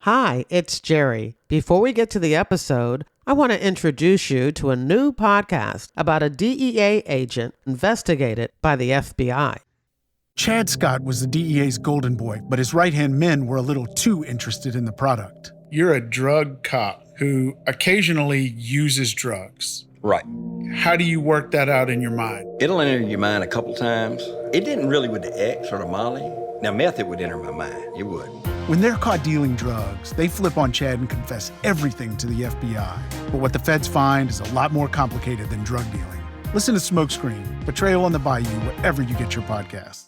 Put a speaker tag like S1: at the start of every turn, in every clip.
S1: Hi, it's Jerry. Before we get to the episode, I want to introduce you to a new podcast about a DEA agent investigated by the FBI.
S2: Chad Scott was the DEA's golden boy, but his right-hand men were a little too interested in the product.
S3: You're a drug cop who occasionally uses drugs.
S4: Right.
S3: How do you work that out in your mind?
S4: It'll enter your mind a couple times. It didn't really with the X or the Molly. Now, meth, it would enter my mind. It would.
S2: When they're caught dealing drugs, they flip on Chad and confess everything to the FBI. But what the feds find is a lot more complicated than drug dealing. Listen to Smokescreen, Betrayal on the Bayou, wherever you get your podcasts.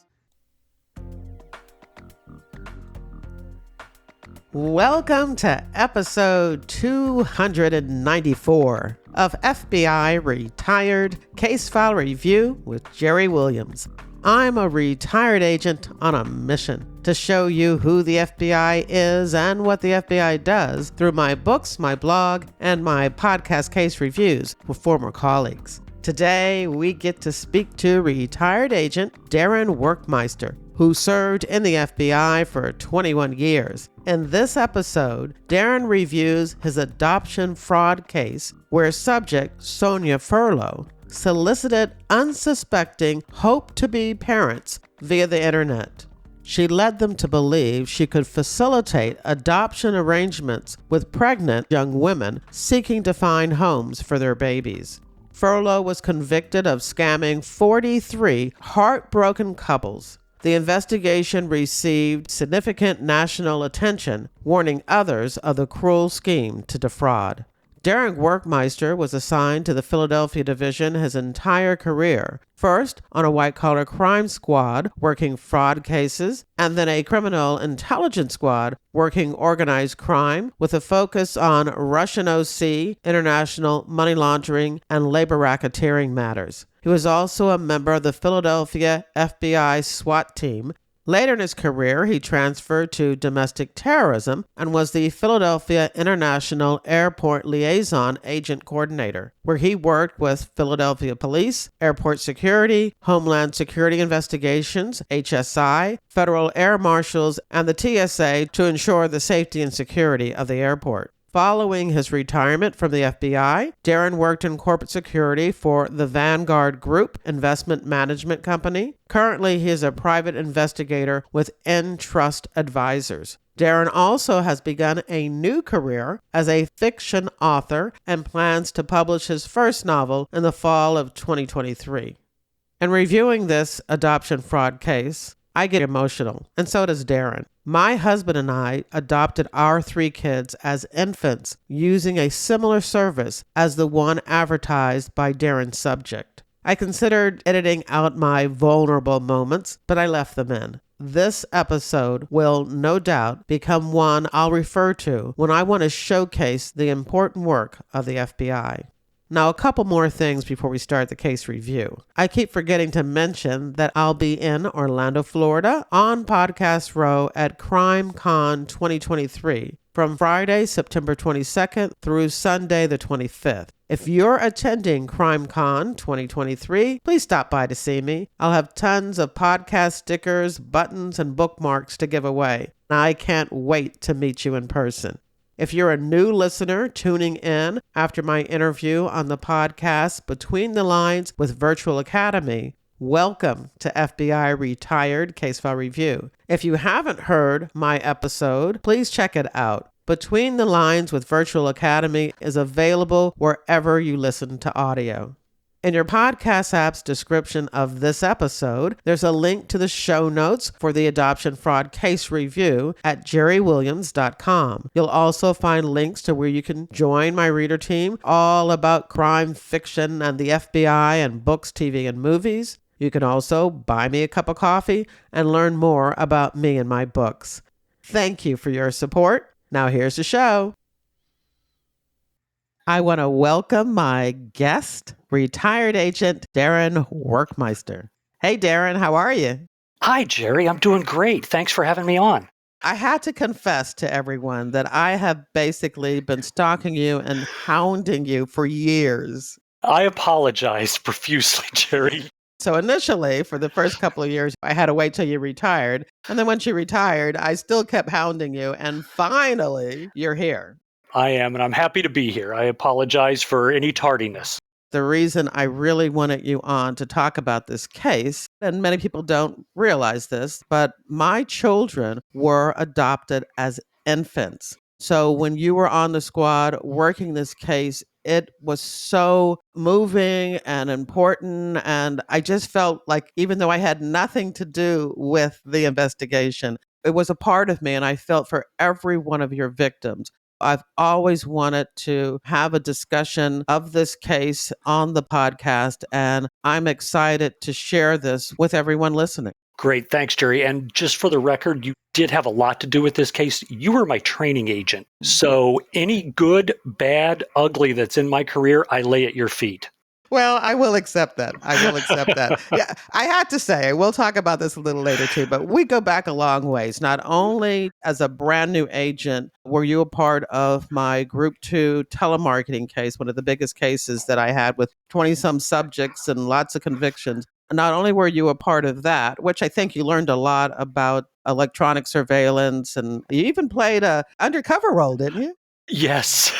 S1: Welcome to episode 294 of FBI Retired Case File Review with Jerry Williams. I'm a retired agent on a mission to show you who the FBI is and what the FBI does through my books, my blog, and my podcast case reviews with former colleagues. Today, we get to speak to retired agent Darin Werkmeister, who served in the FBI for 21 years. In this episode, Darin reviews his adoption fraud case where subject Sonia Furlow solicited unsuspecting hope-to-be parents via the internet. She led them to believe she could facilitate adoption arrangements with pregnant young women seeking to find homes for their babies. Furlow was convicted of scamming 43 heartbroken couples. The investigation received significant national attention, warning others of the cruel scheme to defraud. Darin Werkmeister was assigned to the Philadelphia division his entire career, first on a white-collar crime squad working fraud cases, and then a criminal intelligence squad working organized crime with a focus on Russian OC, international money laundering, and labor racketeering matters. He was also a member of the Philadelphia FBI SWAT team. Later in his career, he transferred to domestic terrorism and was the Philadelphia International Airport Liaison Agent Coordinator, where he worked with Philadelphia Police, Airport Security, Homeland Security Investigations, HSI, Federal Air Marshals, and the TSA to ensure the safety and security of the airport. Following his retirement from the FBI, Darin worked in corporate security for the Vanguard Group Investment Management Company. Currently, he is a private investigator with Entrust Advisors. Darin also has begun a new career as a fiction author and plans to publish his first novel in the fall of 2023. In reviewing this adoption fraud case, I get emotional, and so does Darin. My husband and I adopted our 3 kids as infants using a similar service as the one advertised by Darin's subject. I considered editing out my vulnerable moments, but I left them in. This episode will no doubt become one I'll refer to when I want to showcase the important work of the FBI. Now, a couple more things before we start the case review. I keep forgetting to mention that I'll be in Orlando, Florida on Podcast Row at CrimeCon 2023 from Friday, September 22nd through Sunday, the 25th. If you're attending CrimeCon 2023, please stop by to see me. I'll have tons of podcast stickers, buttons, and bookmarks to give away. I can't wait to meet you in person. If you're a new listener tuning in after my interview on the podcast Between the Lines with Virtual Academy, welcome to FBI Retired Case File Review. If you haven't heard my episode, please check it out. Between the Lines with Virtual Academy is available wherever you listen to audio. In your podcast app's description of this episode, there's a link to the show notes for the adoption fraud case review at jerrywilliams.com. You'll also find links to where you can join my reader team, all about crime fiction and the FBI and books, TV, and movies. You can also buy me a cup of coffee and learn more about me and my books. Thank you for your support. Now here's the show. I want to welcome my guest, retired agent Darin Werkmeister. Hey, Darin, how are you?
S5: Hi, Jerry. I'm doing great. Thanks for having me on.
S1: I had to confess to everyone that I have basically been stalking you and hounding you for years.
S5: I apologize profusely, Jerry.
S1: So initially, for the first couple of years, I had to wait till you retired. And then once you retired, I still kept hounding you. And finally, you're here.
S5: I am, and I'm happy to be here. I apologize for any tardiness.
S1: The reason I really wanted you on to talk about this case, and many people don't realize this, but my children were adopted as infants. So when you were on the squad working this case, it was so moving and important. And I just felt like, even though I had nothing to do with the investigation, it was a part of me. And I felt for every one of your victims. I've always wanted to have a discussion of this case on the podcast, and I'm excited to share this with everyone listening.
S5: Great. Thanks, Jerry. And just for the record, you did have a lot to do with this case. You were my training agent. So any good, bad, ugly that's in my career, I lay at your feet.
S1: Well, I will accept that. I will accept that. Yeah, I had to say, we'll talk about this a little later too, but we go back a long ways. Not only as a brand new agent, were you a part of my Group 2 telemarketing case, one of the biggest cases that I had with 20 some subjects and lots of convictions. Not only were you a part of that, which I think you learned a lot about electronic surveillance, and you even played a undercover role, didn't you?
S5: Yes.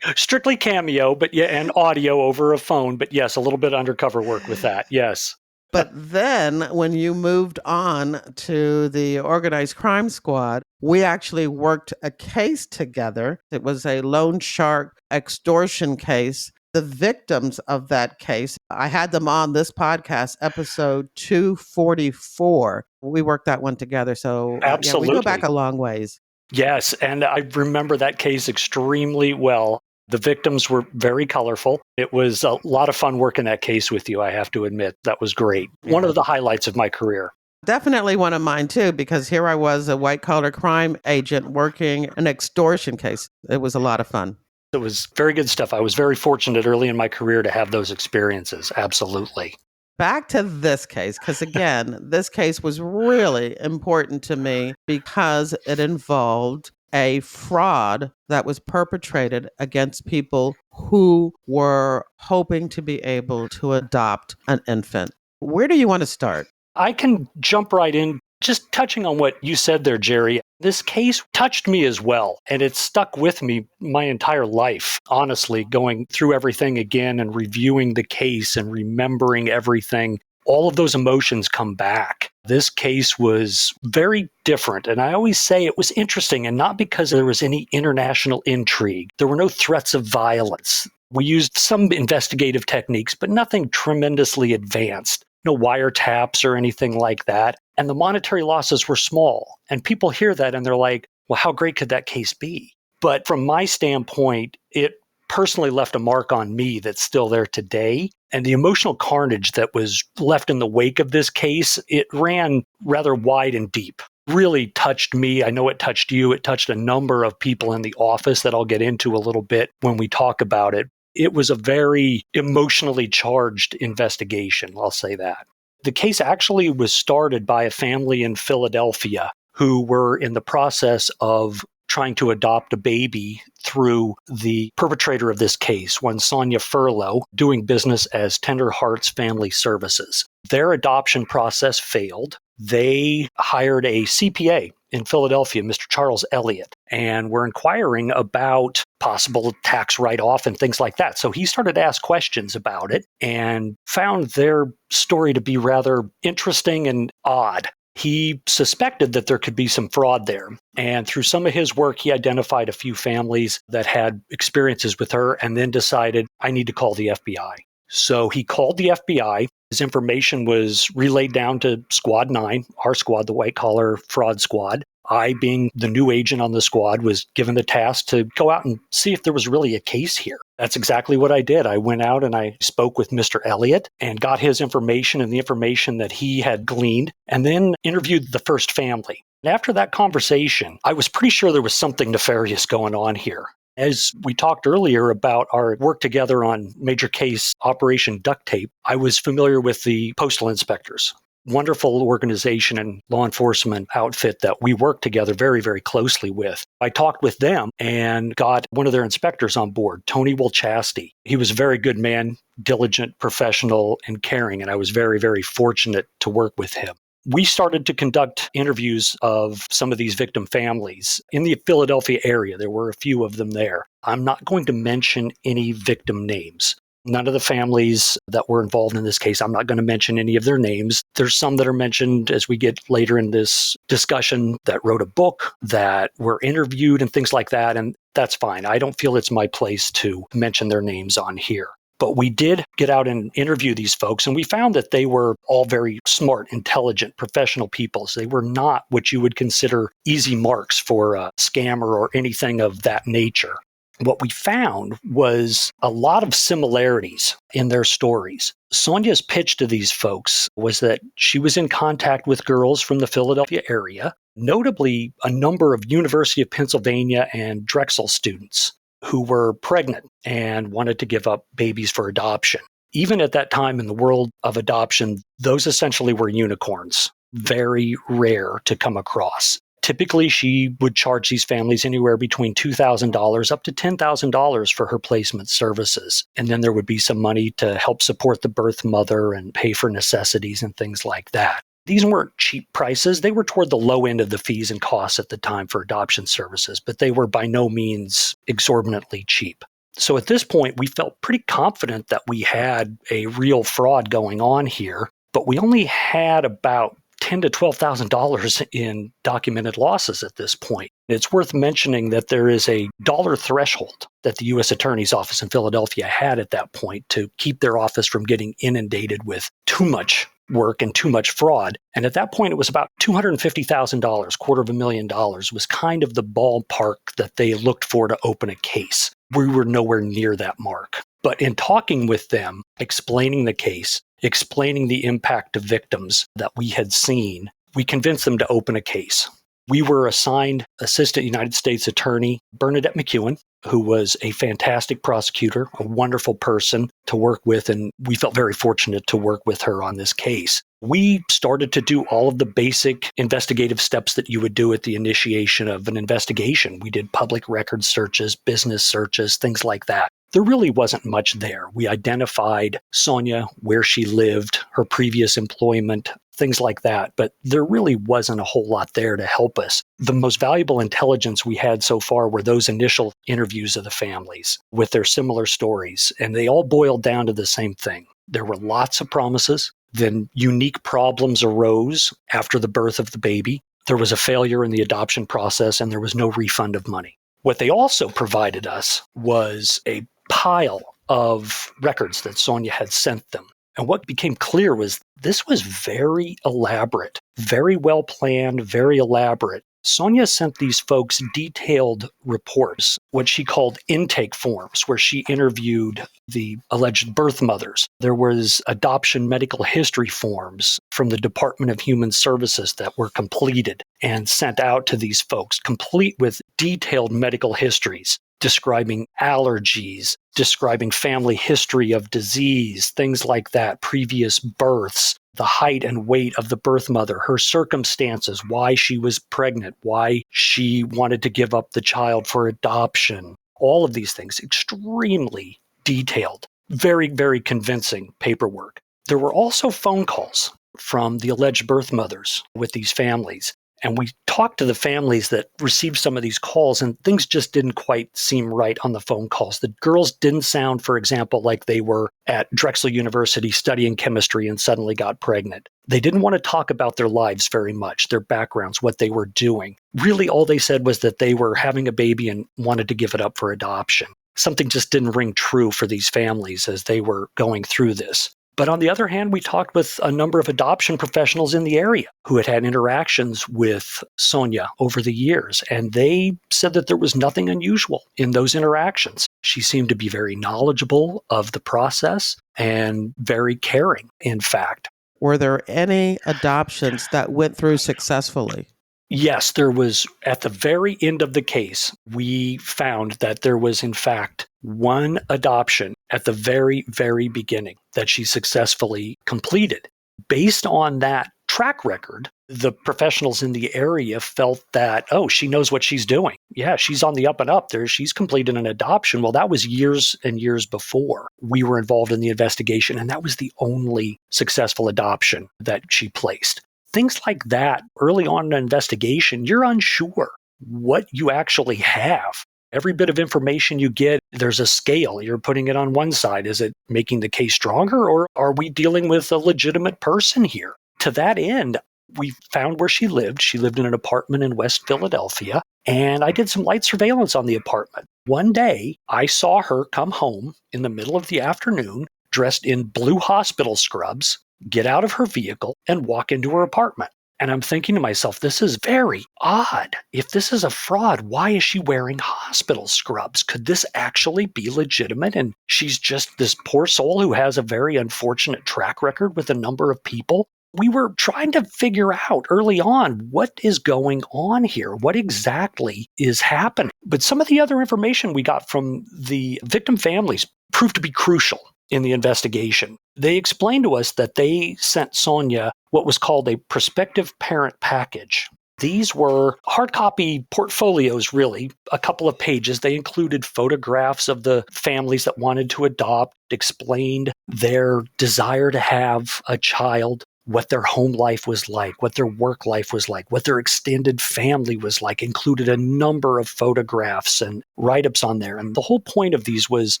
S5: Strictly cameo, but yeah, and audio over a phone. But yes, a little bit undercover work with that. Yes.
S1: But then when you moved on to the organized crime squad, we actually worked a case together. It was a loan shark extortion case. The victims of that case, I had them on this podcast, episode 244. We worked that one together. So yeah, we go back a long ways.
S5: Yes, and I remember that case extremely well. The victims were very colorful. It was a lot of fun working that case with you, I have to admit. That was great.
S1: Yeah.
S5: One of the highlights of my career.
S1: Definitely one of mine too, because here I was, a white-collar crime agent working an extortion case. It was a lot of fun.
S5: It was very good stuff. I was very fortunate early in my career to have those experiences. Absolutely.
S1: Back to this case, because again, this case was really important to me because it involved a fraud that was perpetrated against people who were hoping to be able to adopt an infant. Where do you want to start?
S5: I can jump right in. Just touching on what you said there, Jerry, this case touched me as well, and it stuck with me my entire life, honestly, going through everything again and reviewing the case and remembering everything. All of those emotions come back. This case was very different, and I always say it was interesting, and not because there was any international intrigue. There were no threats of violence. We used some investigative techniques, but nothing tremendously advanced. No wiretaps or anything like that. And the monetary losses were small. And people hear that and they're like, well, how great could that case be? But from my standpoint, it personally left a mark on me that's still there today. And the emotional carnage that was left in the wake of this case, it ran rather wide and deep. Really touched me. I know it touched you. It touched a number of people in the office that I'll get into a little bit when we talk about it. It was a very emotionally charged investigation, I'll say that. The case actually was started by a family in Philadelphia who were in the process of trying to adopt a baby through the perpetrator of this case, one Sonia Furlow, doing business as Tender Hearts Family Services. Their adoption process failed. They hired a CPA in Philadelphia, Mr. Charles Elliott, and were inquiring about possible tax write-off and things like that. So he started to ask questions about it and found their story to be rather interesting and odd. He suspected that there could be some fraud there. And through some of his work, he identified a few families that had experiences with her and then decided, I need to call the FBI. So he called the FBI. His information was relayed down to Squad 9, our squad, the white collar fraud squad. I, being the new agent on the squad, was given the task to go out and see if there was really a case here. That's exactly what I did. I went out and I spoke with Mr. Elliott and got his information and the information that he had gleaned, and then interviewed the first family. And after that conversation, I was pretty sure there was something nefarious going on here. As we talked earlier about our work together on major case Operation Duct Tape, I was familiar with the postal inspectors. wonderful organization and law enforcement outfit that we work together very, very closely with. I talked with them and got one of their inspectors on board, Tony Wilchasty. He was a very good man, diligent, professional, and caring, and I was very, very fortunate to work with him. We started to conduct interviews of some of these victim families in the Philadelphia area. There were a few of them there. I'm not going to mention any victim names. None of the families that were involved in this case, I'm not going to mention any of their names. There's some that are mentioned as we get later in this discussion that wrote a book, that were interviewed and things like that. And that's fine. I don't feel it's my place to mention their names on here. But we did get out and interview these folks, and we found that they were all very smart, intelligent, professional people. So they were not what you would consider easy marks for a scammer or anything of that nature. What we found was a lot of similarities in their stories. Sonia's pitch to these folks was that she was in contact with girls from the Philadelphia area, notably a number of University of Pennsylvania and Drexel students who were pregnant and wanted to give up babies for adoption. Even at that time in the world of adoption, those essentially were unicorns, very rare to come across. Typically, she would charge these families anywhere between $2,000 up to $10,000 for her placement services. And then there would be some money to help support the birth mother and pay for necessities and things like that. These weren't cheap prices. They were toward the low end of the fees and costs at the time for adoption services, but they were by no means exorbitantly cheap. So at this point, we felt pretty confident that we had a real fraud going on here, but we only had about $10,000 to $12,000 in documented losses at this point. It's worth mentioning that there is a dollar threshold that the U.S. Attorney's Office in Philadelphia had at that point to keep their office from getting inundated with too much work and too much fraud. And at that point, it was about $250,000, $250,000 was kind of the ballpark that they looked for to open a case. We were nowhere near that mark. But in talking with them, explaining the case, explaining the impact of victims that we had seen, we convinced them to open a case. We were assigned Assistant United States Attorney Bernadette McEwen, who was a fantastic prosecutor, a wonderful person to work with, and we felt very fortunate to work with her on this case. We started to do all of the basic investigative steps that you would do at the initiation of an investigation. We did public record searches, business searches, things like that. There really wasn't much there. We identified Sonia, where she lived, her previous employment, things like that, but there really wasn't a whole lot there to help us. The most valuable intelligence we had so far were those initial interviews of the families with their similar stories, and they all boiled down to the same thing. There were lots of promises, then unique problems arose after the birth of the baby. There was a failure in the adoption process, and there was no refund of money. What they also provided us was a pile of records that Sonia had sent them. And what became clear was this was very elaborate, very well planned, very elaborate. Sonia sent these folks detailed reports, what she called intake forms, where she interviewed the alleged birth mothers. There was adoption medical history forms from the Department of Human Services that were completed and sent out to these folks, complete with detailed medical histories, describing allergies, describing family history of disease, things like that, previous births, the height and weight of the birth mother, her circumstances, why she was pregnant, why she wanted to give up the child for adoption. All of these things, extremely detailed, very, very convincing paperwork. There were also phone calls from the alleged birth mothers with these families. And we talked to the families that received some of these calls, and things just didn't quite seem right on the phone calls. The girls didn't sound, for example, like they were at Drexel University studying chemistry and suddenly got pregnant. They didn't want to talk about their lives very much, their backgrounds, what they were doing. Really, all they said was that they were having a baby and wanted to give it up for adoption. Something just didn't ring true for these families as they were going through this. But on the other hand, we talked with a number of adoption professionals in the area who had had interactions with Sonia over the years, and they said that there was nothing unusual in those interactions. She seemed to be very knowledgeable of the process and very caring, in fact.
S1: Were there any adoptions that went through successfully?
S5: Yes, there was. At the very end of the case, we found that there was, in fact, one adoption at the very, very beginning that she successfully completed. Based on that track record, the professionals in the area felt that, oh, she knows what she's doing. Yeah, she's on the up and up there. She's completed an adoption. Well, that was years and years before we were involved in the investigation, and that was the only successful adoption that she placed. Things like that, early on in an investigation, you're unsure what you actually have. Every bit of information you get, there's a scale. You're putting it on one side. Is it making the case stronger, or are we dealing with a legitimate person here? To that end, we found where she lived. She lived in an apartment in West Philadelphia, and I did some light surveillance on the apartment. One day, I saw her come home in the middle of the afternoon, dressed in blue hospital scrubs, get out of her vehicle, and walk into her apartment. And I'm thinking to myself, this is very odd. If this is a fraud, why is she wearing hospital scrubs? Could this actually be legitimate? And she's just this poor soul who has a very unfortunate track record with a number of people. We were trying to figure out early on what is going on here, what exactly is happening. But some of the other information we got from the victim families proved to be crucial in the investigation. They explained to us that they sent Sonia what was called a prospective parent package. These were hard copy portfolios, really, a couple of pages. They included photographs of the families that wanted to adopt, explained their desire to have a child, what their home life was like, what their work life was like, what their extended family was like, included a number of photographs and write-ups on there. And the whole point of these was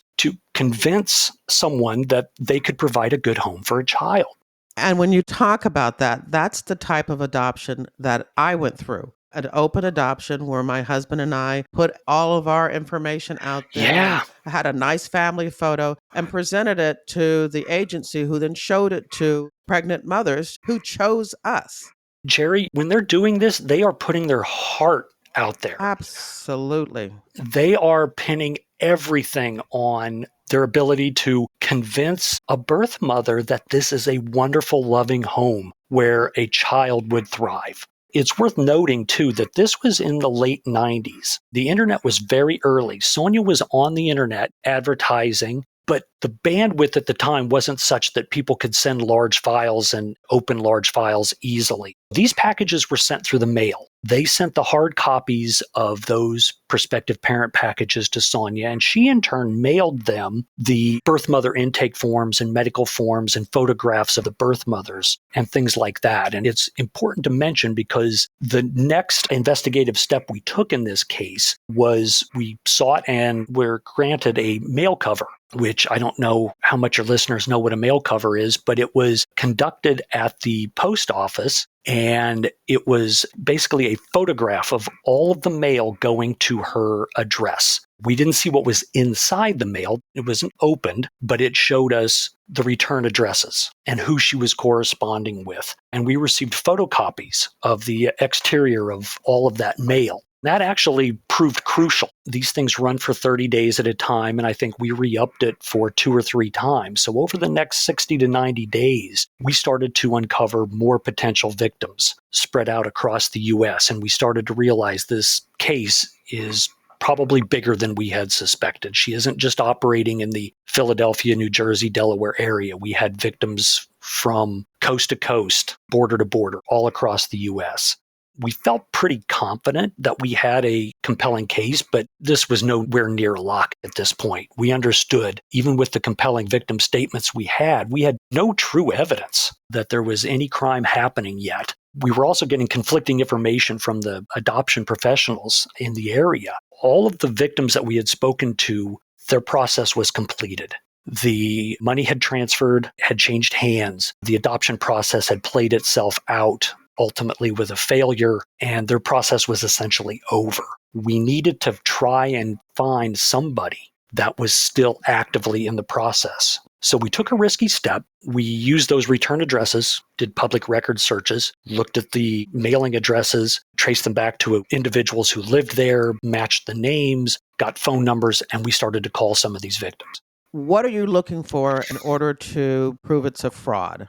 S5: to convince someone that they could provide a good home for a child.
S1: And when you talk about that, that's the type of adoption that I went through. An open adoption where my husband and I put all of our information out there.
S5: Yeah.
S1: I had a nice family photo and presented it to the agency, who then showed it to pregnant mothers who chose us.
S5: Jerry, when they're doing this, they are putting their heart out there.
S1: Absolutely.
S5: They are pinning everything on their ability to convince a birth mother that this is a wonderful, loving home where a child would thrive. It's worth noting, too, that this was in the late 90s. The internet was very early. Sonia was on the internet advertising, but the bandwidth at the time wasn't such that people could send large files and open large files easily. These packages were sent through the mail. They sent the hard copies of those prospective parent packages to Sonia, and she in turn mailed them the birth mother intake forms and medical forms and photographs of the birth mothers and things like that. And it's important to mention because the next investigative step we took in this case was we sought and were granted a mail cover, which I don't know how much your listeners know what a mail cover is, but it was conducted at the post office. And it was basically a photograph of all of the mail going to her address. We didn't see what was inside the mail. It wasn't opened, but it showed us the return addresses and who she was corresponding with. And we received photocopies of the exterior of all of that mail. That actually proved crucial. These things run for 30 days at a time, and I think we re-upped it for 2 or 3 times. So over the next 60 to 90 days, we started to uncover more potential victims spread out across the U.S., and we started to realize this case is probably bigger than we had suspected. She isn't just operating in the Philadelphia, New Jersey, Delaware area. We had victims from coast to coast, border to border, all across the U.S. We felt pretty confident that we had a compelling case, but this was nowhere near a lock at this point. We understood, even with the compelling victim statements we had no true evidence that there was any crime happening yet. We were also getting conflicting information from the adoption professionals in the area. All of the victims that we had spoken to, their process was completed. The money had transferred, had changed hands. The adoption process had played itself out, ultimately with a failure, and their process was essentially over. We needed to try and find somebody that was still actively in the process. So we took a risky step. We used those return addresses, did public record searches, looked at the mailing addresses, traced them back to individuals who lived there, matched the names, got phone numbers, and we started to call some of these victims.
S1: What are you looking for in order to prove it's a fraud?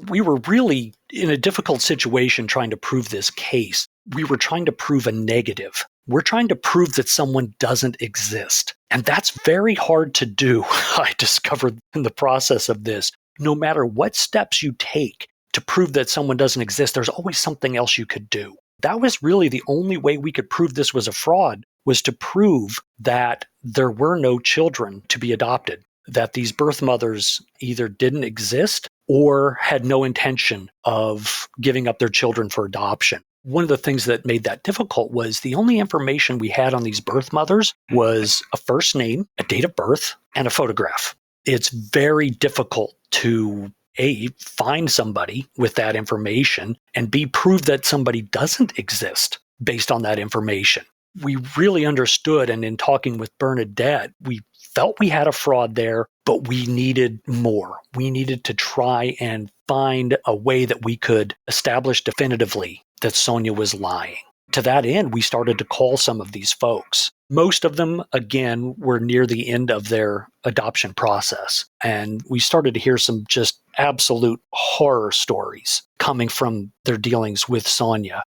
S5: We were really in a difficult situation trying to prove this case. We were trying to prove a negative. We're trying to prove that someone doesn't exist. And that's very hard to do, I discovered in the process of this. No matter what steps you take, to prove that someone doesn't exist, there's always something else you could do. That was really the only way we could prove this was a fraud, was to prove that there were no children to be adopted, that these birth mothers either didn't exist or had no intention of giving up their children for adoption. One of the things that made that difficult was the only information we had on these birth mothers was a first name, a date of birth, and a photograph. It's very difficult to A, find somebody with that information, and B, prove that somebody doesn't exist based on that information. We really understood, and in talking with Bernadette, we felt we had a fraud there, but we needed more. We needed to try and find a way that we could establish definitively that Sonia was lying. To that end, we started to call some of these folks. Most of them, again, were near the end of their adoption process. And we started to hear some just absolute horror stories coming from their dealings with Sonia.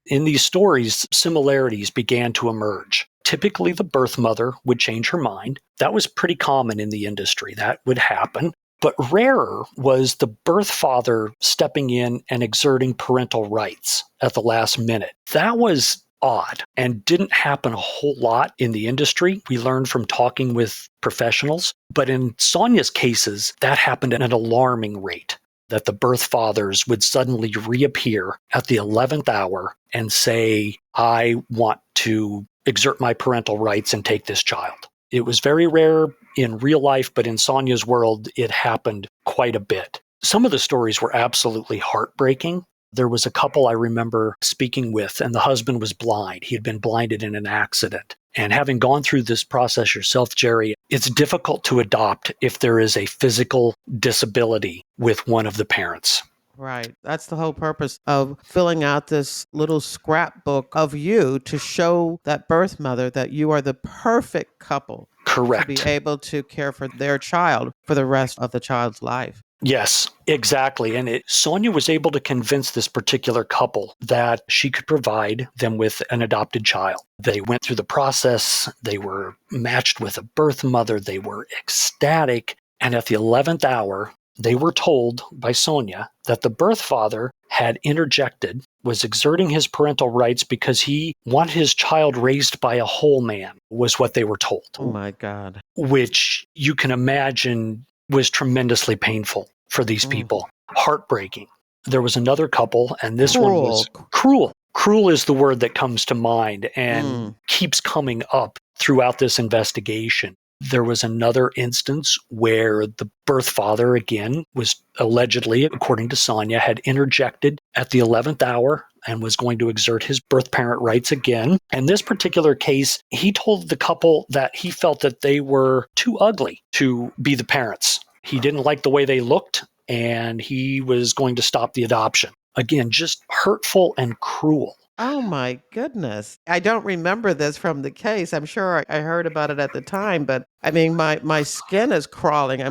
S5: In these stories, similarities began to emerge. Typically, the birth mother would change her mind. That was pretty common in the industry. That would happen. But rarer was the birth father stepping in and exerting parental rights at the last minute. That was odd and didn't happen a whole lot in the industry. We learned from talking with professionals. But in Sonia's cases, that happened at an alarming rate, that the birth fathers would suddenly reappear at the 11th hour and say, I want to exert my parental rights and take this child. It was very rare in real life, but in Sonia's world, it happened quite a bit. Some of the stories were absolutely heartbreaking. There was a couple I remember speaking with, and the husband was blind. He had been blinded in an accident. And having gone through this process yourself, Jerry, it's difficult to adopt if there is a physical disability with one of the parents.
S1: Right. That's the whole purpose of filling out this little scrapbook of you, to show that birth mother that you are the perfect couple.
S5: Correct.
S1: To be able to care for their child for the rest of the child's life.
S5: Yes, exactly. And Sonia was able to convince this particular couple that she could provide them with an adopted child. They went through the process. They were matched with a birth mother. They were ecstatic. And at the 11th hour, they were told by Sonia that the birth father had interjected, was exerting his parental rights because he wanted his child raised by a whole man, was what they were told.
S1: Oh, my God.
S5: Which you can imagine was tremendously painful for these people. Heartbreaking. There was another couple, and this one was cruel. Cruel is the word that comes to mind and keeps coming up throughout this investigation. There was another instance where the birth father, again, was allegedly, according to Sonia, had interjected at the 11th hour and was going to exert his birth parent rights again. In this particular case, he told the couple that he felt that they were too ugly to be the parents. He didn't like the way they looked, and he was going to stop the adoption. Again, just hurtful and cruel.
S1: Oh, my goodness. I don't remember this from the case. I'm sure I heard about it at the time, but I mean, my skin is crawling.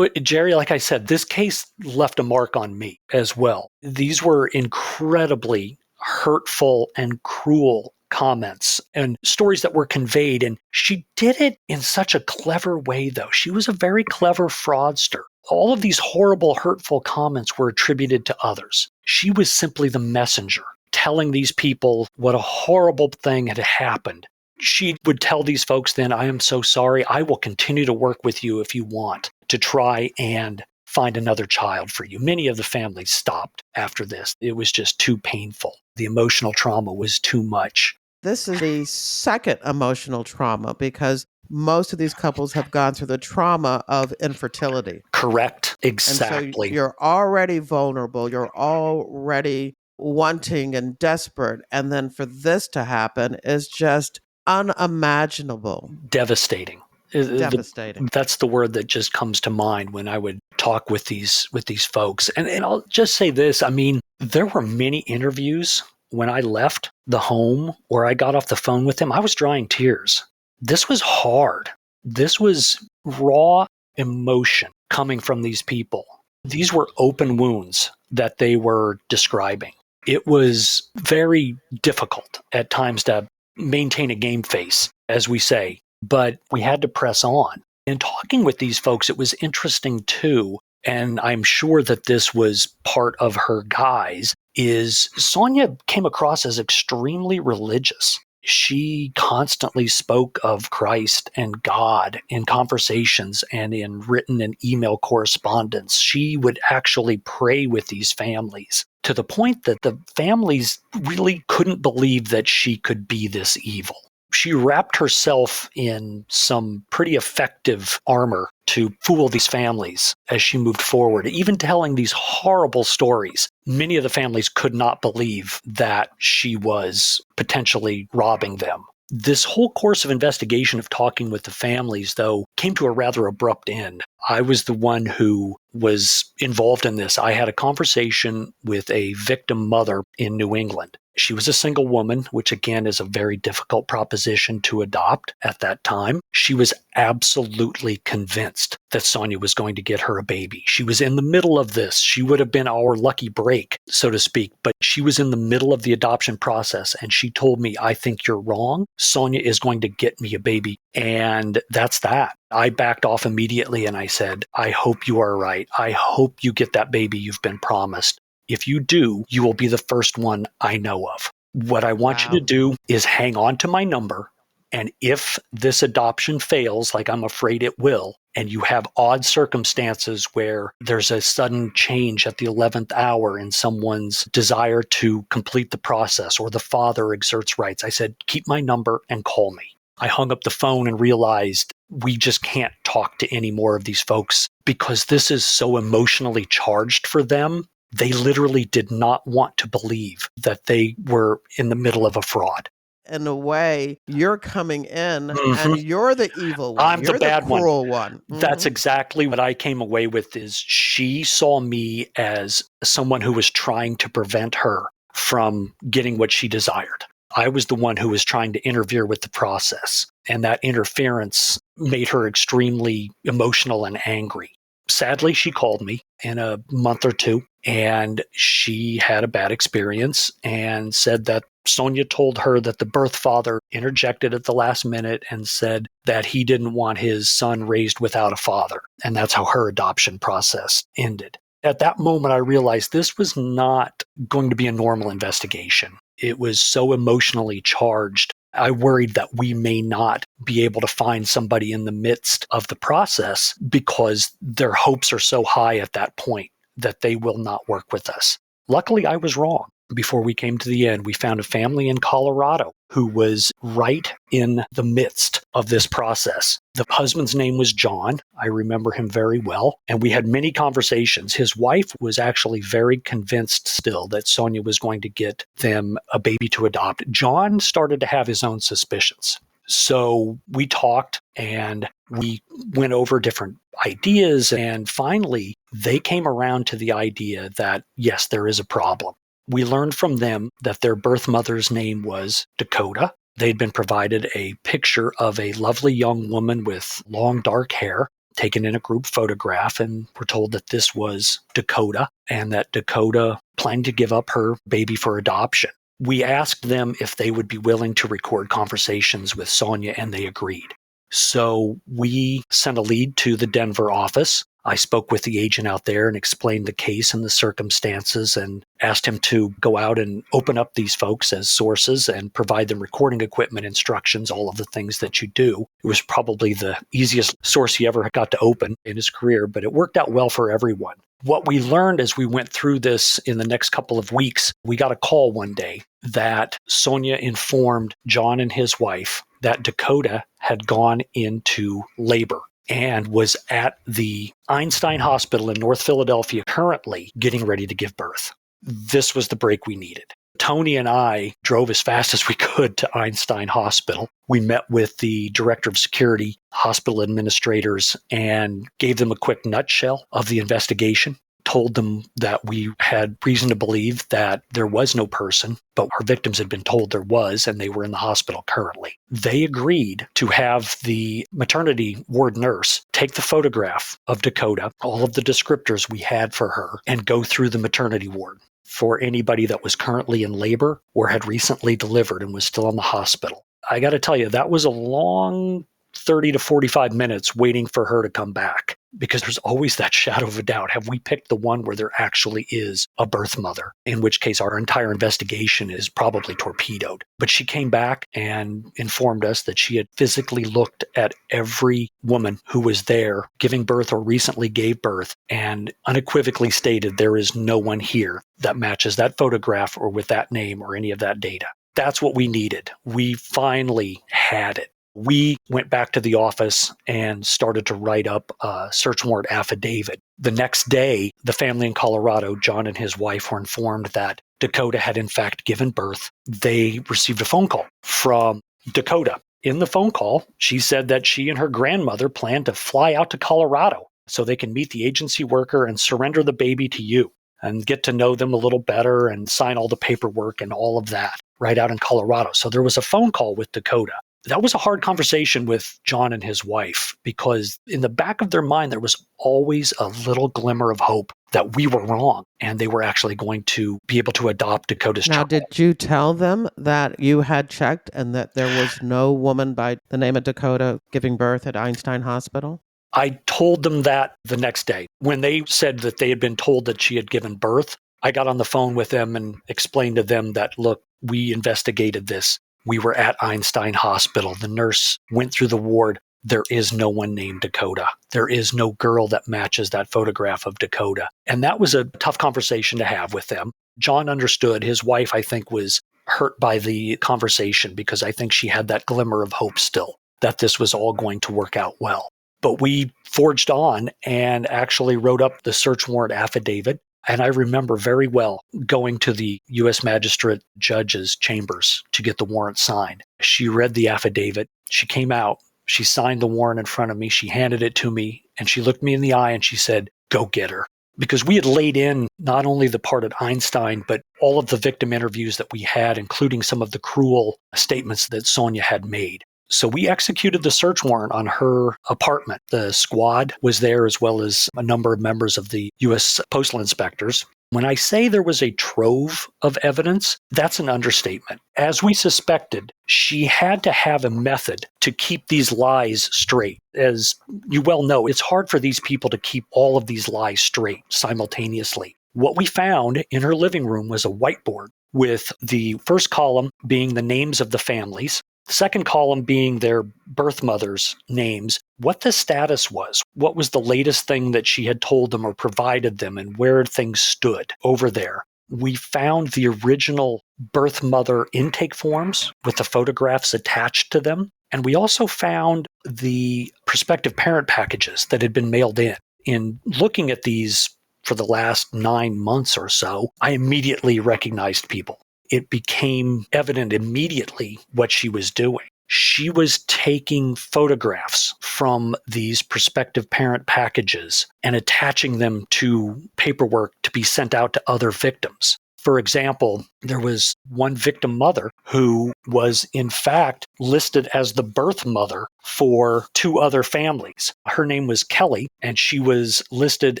S5: Jerry, like I said, this case left a mark on me as well. These were incredibly hurtful and cruel comments and stories that were conveyed. And she did it in such a clever way, though. She was a very clever fraudster. All of these horrible, hurtful comments were attributed to others. She was simply the messenger, telling these people what a horrible thing had happened. She would tell these folks then, I am so sorry. I will continue to work with you if you want to try and find another child for you. Many of the families stopped after this. It was just too painful. The emotional trauma was too much.
S1: This is the second emotional trauma, because most of these couples have gone through the trauma of infertility.
S5: Correct. Exactly.
S1: And so you're already vulnerable. You're already wanting and desperate. And then for this to happen is just unimaginable.
S5: Devastating.
S1: Devastating.
S5: That's the word that just comes to mind when I would talk with these folks. And I'll just say this. I mean, there were many interviews when I left the home or I got off the phone with them. I was drying tears. This was hard. This was raw emotion coming from these people. These were open wounds that they were describing. It was very difficult at times to maintain a game face, as we say, but we had to press on. In talking with these folks, it was interesting too. and I'm sure that this was part of her guise, is Sonia came across as extremely religious. She constantly spoke of Christ and God in conversations and in written and email correspondence. She would actually pray with these families to the point that the families really couldn't believe that she could be this evil. She wrapped herself in some pretty effective armor to fool these families as she moved forward, even telling these horrible stories. Many of the families could not believe that she was potentially robbing them. This whole course of investigation of talking with the families, though, came to a rather abrupt end. I was the one who was involved in this. I had a conversation with a victim mother in New England. She was a single woman, which again is a very difficult proposition to adopt at that time. She was absolutely convinced that Sonia was going to get her a baby. She was in the middle of this. She would have been our lucky break, so to speak, but she was in the middle of the adoption process, and she told me, I think you're wrong. Sonia is going to get me a baby. And that's that. I backed off immediately and I said, I hope you are right. I hope you get that baby you've been promised. If you do, you will be the first one I know of. What I want you to do is hang on to my number. And if this adoption fails, like I'm afraid it will, and you have odd circumstances where there's a sudden change at the 11th hour in someone's desire to complete the process, or the father exerts rights, I said, keep my number and call me. I hung up the phone and realized we just can't talk to any more of these folks because this is so emotionally charged for them. They literally did not want to believe that they were in the middle of a fraud.
S1: In a way, you're coming in and you're the evil one.
S5: I'm
S1: You're
S5: the bad
S1: cruel one.
S5: That's exactly what I came away with, is she saw me as someone who was trying to prevent her from getting what she desired. I was the one who was trying to interfere with the process, and that interference made her extremely emotional and angry. Sadly, she called me in a month or two, and she had a bad experience and said that Sonia told her that the birth father interjected at the last minute and said that he didn't want his son raised without a father. And that's how her adoption process ended. At that moment, I realized this was not going to be a normal investigation. It was so emotionally charged. I worried that we may not be able to find somebody in the midst of the process because their hopes are so high at that point that they will not work with us. Luckily, I was wrong. Before we came to the end, we found a family in Colorado who was right in the midst of this process. The husband's name was John. I remember him very well. And we had many conversations. His wife was actually very convinced still that Sonia was going to get them a baby to adopt. John started to have his own suspicions. So we talked and we went over different ideas. And finally, they came around to the idea that, yes, there is a problem. We learned from them that their birth mother's name was Dakota. They'd been provided a picture of a lovely young woman with long dark hair taken in a group photograph, and were told that this was Dakota and that Dakota planned to give up her baby for adoption. We asked them if they would be willing to record conversations with Sonia, and they agreed. So we sent a lead to the Denver office. I spoke with the agent out there and explained the case and the circumstances and asked him to go out and open up these folks as sources and provide them recording equipment, instructions, all of the things that you do. It was probably the easiest source he ever got to open in his career, but it worked out well for everyone. What we learned as we went through this in the next couple of weeks, we got a call one day that Sonia informed John and his wife that Dakota had gone into labor and was at the Einstein Hospital in North Philadelphia currently getting ready to give birth. This was the break we needed. Tony and I drove as fast as we could to Einstein Hospital. We met with the director of security, hospital administrators, and gave them a quick nutshell of the investigation. Told them that we had reason to believe that there was no person, but our victims had been told there was, and they were in the hospital currently. They agreed to have the maternity ward nurse take the photograph of Dakota, all of the descriptors we had for her, and go through the maternity ward for anybody that was currently in labor or had recently delivered and was still in the hospital. I got to tell you, that was a long 30 to 45 minutes waiting for her to come back, because there's always that shadow of a doubt. Have we picked the one where there actually is a birth mother? In which case our entire investigation is probably torpedoed. But she came back and informed us that she had physically looked at every woman who was there giving birth or recently gave birth and unequivocally stated there is no one here that matches that photograph or with that name or any of that data. That's what we needed. We finally had it. We went back to the office and started to write up a search warrant affidavit. The next day, the family in Colorado, John and his wife, were informed that Dakota had in fact given birth. They received a phone call from Dakota. In the phone call, she said that she and her grandmother planned to fly out to Colorado so they can meet the agency worker and surrender the baby to you and get to know them a little better and sign all the paperwork and all of that right out in Colorado. So there was a phone call with Dakota. That was a hard conversation with John and his wife, because in the back of their mind, there was always a little glimmer of hope that we were wrong and they were actually going to be able to adopt Dakota's
S1: Now,
S5: child.
S1: did you tell them that you had checked and that there was no woman by the name of Dakota giving birth at Einstein Hospital?
S5: I told them that the next day. When they said that they had been told that she had given birth, I got on the phone with them and explained to them that, look, we investigated this. We were at Einstein Hospital. The nurse went through the ward. There is no one named Dakota. There is no girl that matches that photograph of Dakota. And that was a tough conversation to have with them. John understood. His wife, I think, was hurt by the conversation because I think she had that glimmer of hope still that this was all going to work out well. But we forged on and actually wrote up the search warrant affidavit. And I remember very well going to the U.S. Magistrate Judge's chambers to get the warrant signed. She read the affidavit. She came out. She signed the warrant in front of me. She handed it to me and she looked me in the eye and she said, "Go get her." Because we had laid in not only the part at Einstein, but all of the victim interviews that we had, including some of the cruel statements that Sonia had made. So we executed the search warrant on her apartment. The squad was there, as well as a number of members of the U.S. Postal Inspectors. When I say there was a trove of evidence, that's an understatement. As we suspected, she had to have a method to keep these lies straight. As you well know, it's hard for these people to keep all of these lies straight simultaneously. What we found in her living room was a whiteboard with the first column being the names of the families, the second column being their birth mothers' names, what the status was, what was the latest thing that she had told them or provided them, and where things stood over there. We found the original birth mother intake forms with the photographs attached to them. And we also found the prospective parent packages that had been mailed in. In looking at these for the last 9 months or so, I immediately recognized people. It became evident immediately what she was doing. She was taking photographs from these prospective parent packages and attaching them to paperwork to be sent out to other victims. For example, there was one victim mother who was in fact listed as the birth mother for 2 other families. Her name was Kelly, and she was listed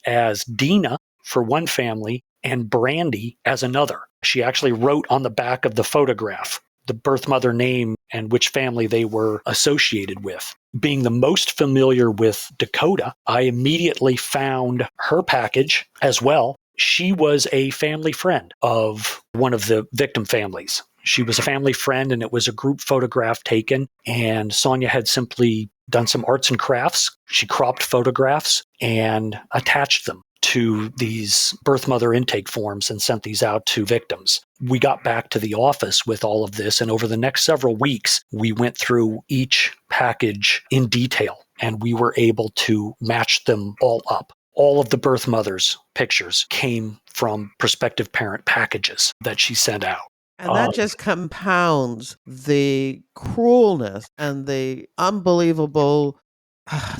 S5: as Dina for one family and Brandy as another. She actually wrote on the back of the photograph the birth mother name and which family they were associated with. Being the most familiar with Dakota, I immediately found her package as well. She was a family friend of one of the victim families. She was a family friend, and it was a group photograph taken, and Sonia had simply done some arts and crafts. She cropped photographs and attached them to these birth mother intake forms and sent these out to victims. We got back to the office with all of this, and over the next several weeks, we went through each package in detail, and we were able to match them all up. All of the birth mother's pictures came from prospective parent packages that she sent out.
S1: And that just compounds the cruelness and the unbelievable,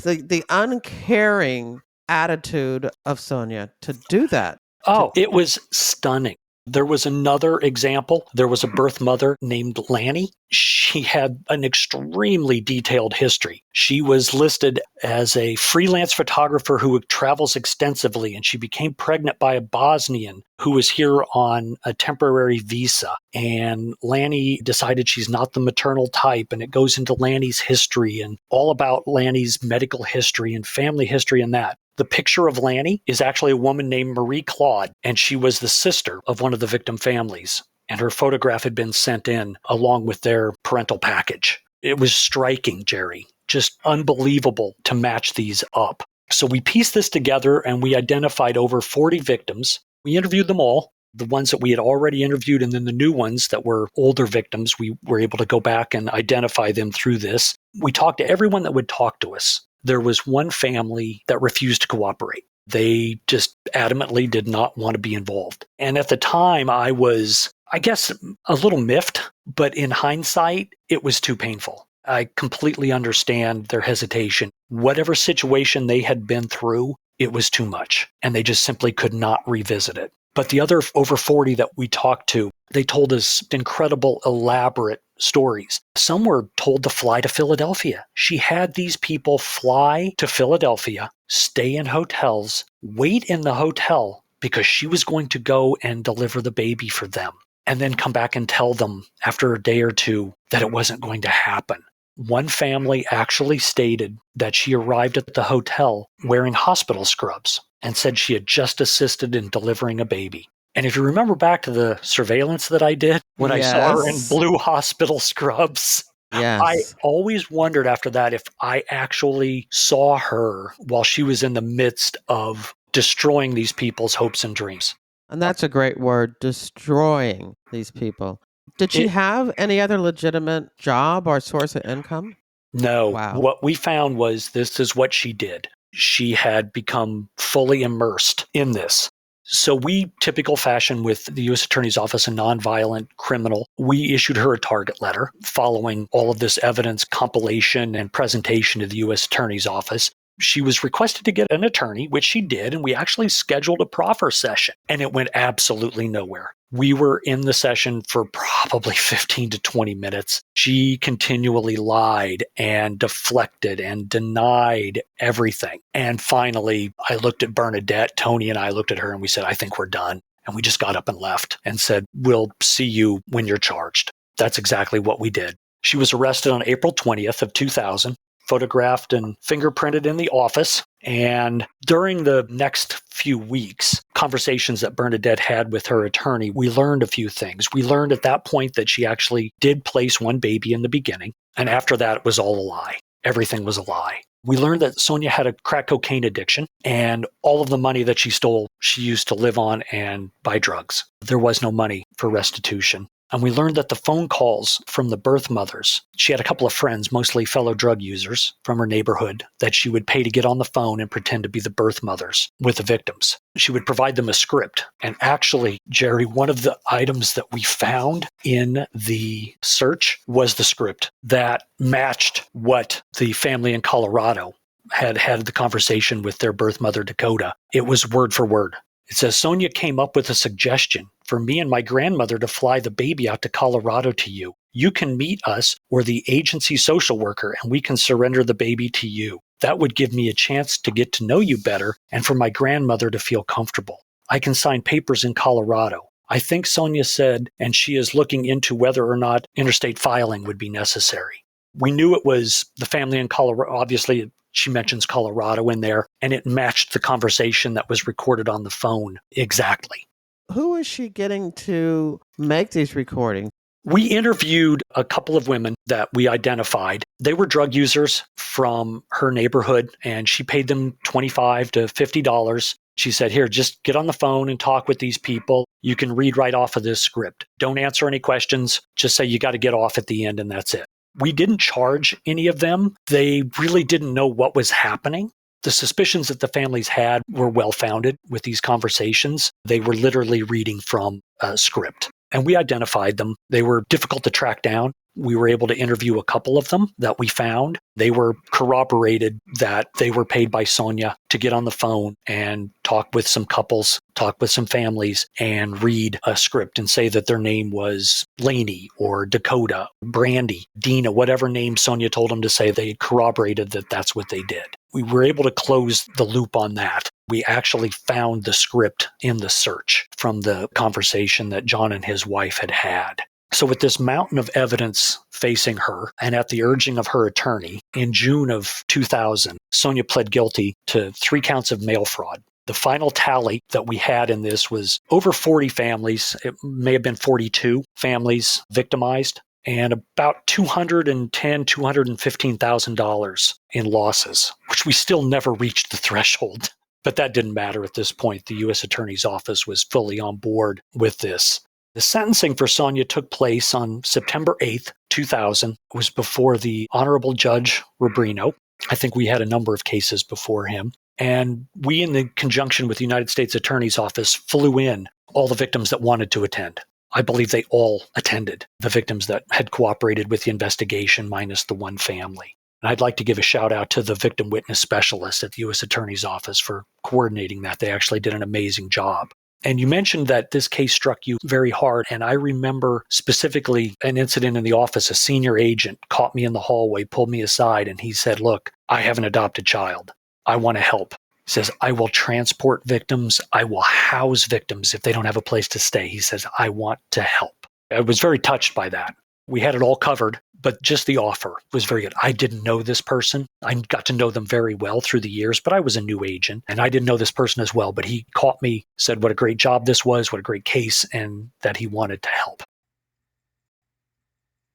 S1: the uncaring attitude of Sonia to do that.
S5: Oh, it was stunning. There was another example. There was a birth mother named Lanny. She had an extremely detailed history. She was listed as a freelance photographer who travels extensively, and she became pregnant by a Bosnian who was here on a temporary visa. And Lanny decided she's not the maternal type, and it goes into Lanny's history and all about Lanny's medical history and family history and that. The picture of Lanny is actually a woman named Marie Claude, and she was the sister of one of the victim families. And her photograph had been sent in along with their parental package. It was striking, Jerry. Just unbelievable to match these up. So we pieced this together and we identified over 40 victims. We interviewed them all, the ones that we had already interviewed, and then the new ones that were older victims. We were able to go back and identify them through this. We talked to everyone that would talk to us. There was one family that refused to cooperate. They just adamantly did not want to be involved. And at the time, I was, I guess, a little miffed, but in hindsight, it was too painful. I completely understand their hesitation. Whatever situation they had been through, it was too much, and they just simply could not revisit it. But the other over 40 that we talked to, they told us incredible, elaborate stories. Some were told to fly to Philadelphia. She had these people fly to Philadelphia, stay in hotels, wait in the hotel because she was going to go and deliver the baby for them, and then come back and tell them after a day or two that it wasn't going to happen. One family actually stated that she arrived at the hotel wearing hospital scrubs and said she had just assisted in delivering a baby. And if you remember back to the surveillance that I did when I saw her in blue hospital scrubs, I always wondered after that if I actually saw her while she was in the midst of destroying these people's hopes and dreams.
S1: And that's a great word, destroying these people. Did she have any other legitimate job or source of income?
S5: No.
S1: Wow.
S5: What we found was this is what she did. She had become fully immersed in this. So we, typical fashion with the U.S. Attorney's Office, a nonviolent criminal, we issued her a target letter following all of this evidence compilation and presentation to the U.S. Attorney's Office. She was requested to get an attorney, which she did, and we actually scheduled a proffer session, and it went absolutely nowhere. We were in the session for probably 15 to 20 minutes. She continually lied and deflected and denied everything. And finally, I looked at Bernadette, Tony and I looked at her, and we said, I think we're done. And we just got up and left and said, we'll see you when you're charged. That's exactly what we did. She was arrested on April 20th of 2000. Photographed and fingerprinted in the office. And during the next few weeks, conversations that Bernadette had with her attorney, we learned a few things. We learned at that point that she actually did place one baby in the beginning. And after that, it was all a lie. Everything was a lie. We learned that Sonia had a crack cocaine addiction, and all of the money that she stole, she used to live on and buy drugs. There was no money for restitution. And we learned that the phone calls from the birth mothers, she had a couple of friends, mostly fellow drug users from her neighborhood, that she would pay to get on the phone and pretend to be the birth mothers with the victims. She would provide them a script. And actually, Jerry, one of the items that we found in the search was the script that matched what the family in Colorado had the conversation with their birth mother, Dakota. It was word for word. It says, Sonia came up with a suggestion for me and my grandmother to fly the baby out to Colorado to you. You can meet us or the agency social worker, and we can surrender the baby to you. That would give me a chance to get to know you better and for my grandmother to feel comfortable. I can sign papers in Colorado. I think Sonia said, and she is looking into whether or not interstate filing would be necessary. We knew it was the family in Colorado. Obviously, she mentions Colorado in there, and it matched the conversation that was recorded on the phone exactly.
S1: Who is she getting to make these recordings?
S5: We interviewed a couple of women that we identified. They were drug users from her neighborhood, and she paid them $25 to $50. She said, here, just get on the phone and talk with these people. You can read right off of this script. Don't answer any questions. Just say you got to get off at the end, and that's it. We didn't charge any of them. They really didn't know what was happening. The suspicions that the families had were well-founded with these conversations. They were literally reading from a script. And we identified them. They were difficult to track down. We were able to interview a couple of them that we found. They were corroborated that they were paid by Sonia to get on the phone and talk with some couples, talk with some families, and read a script and say that their name was Lainey or Dakota, Brandy, Dina, whatever name Sonia told them to say. They corroborated that that's what they did. We were able to close the loop on that. We actually found the script in the search from the conversation that John and his wife had had. So with this mountain of evidence facing her, and at the urging of her attorney, in June of 2000, Sonia pled guilty to 3 counts of mail fraud. The final tally that we had in this was over 40 families. It may have been 42 families victimized, and about $210,000, $215,000 in losses, which we still never reached the threshold. But that didn't matter at this point. The U.S. Attorney's Office was fully on board with this. The sentencing for Sonia took place on September 8th, 2000. It was before the Honorable Judge Rubino. I think we had a number of cases before him. And we, in the conjunction with the United States Attorney's Office, flew in all the victims that wanted to attend. I believe they all attended, the victims that had cooperated with the investigation, minus the one family. And I'd like to give a shout out to the victim witness specialist at the U.S. Attorney's Office for coordinating that. They actually did an amazing job. And you mentioned that this case struck you very hard. And I remember specifically an incident in the office. A senior agent caught me in the hallway, pulled me aside, and he said, "Look, I have an adopted child. I want to help." He says, "I will transport victims. I will house victims if they don't have a place to stay." He says, "I want to help." I was very touched by that. We had it all covered, but just the offer was very good. I didn't know this person. I got to know them very well through the years, but I was a new agent and I didn't know this person as well. But he caught me, said what a great job this was, what a great case, and that he wanted to help.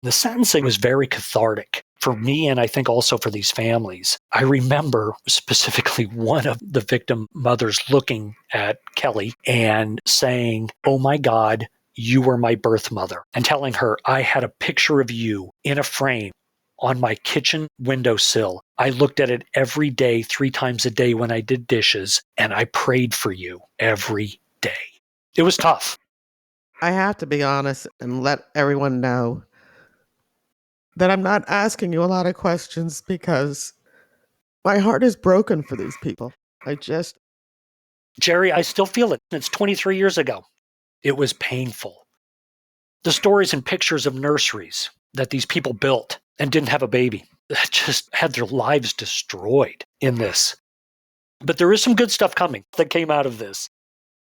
S5: The sentencing was very cathartic for me, and I think also for these families. I remember specifically one of the victim mothers looking at Kelly and saying, "Oh my God, you were my birth mother," and telling her, "I had a picture of you in a frame on my kitchen windowsill. I looked at it every day, 3 times a day when I did dishes, and I prayed for you every day." It was tough.
S1: I have to be honest and let everyone know that I'm not asking you a lot of questions because my heart is broken for these people.
S5: Jerry, I still feel it. It's 23 years ago. It was painful. The stories and pictures of nurseries that these people built and didn't have a baby, that just had their lives destroyed in this. But there is some good stuff coming that came out of this.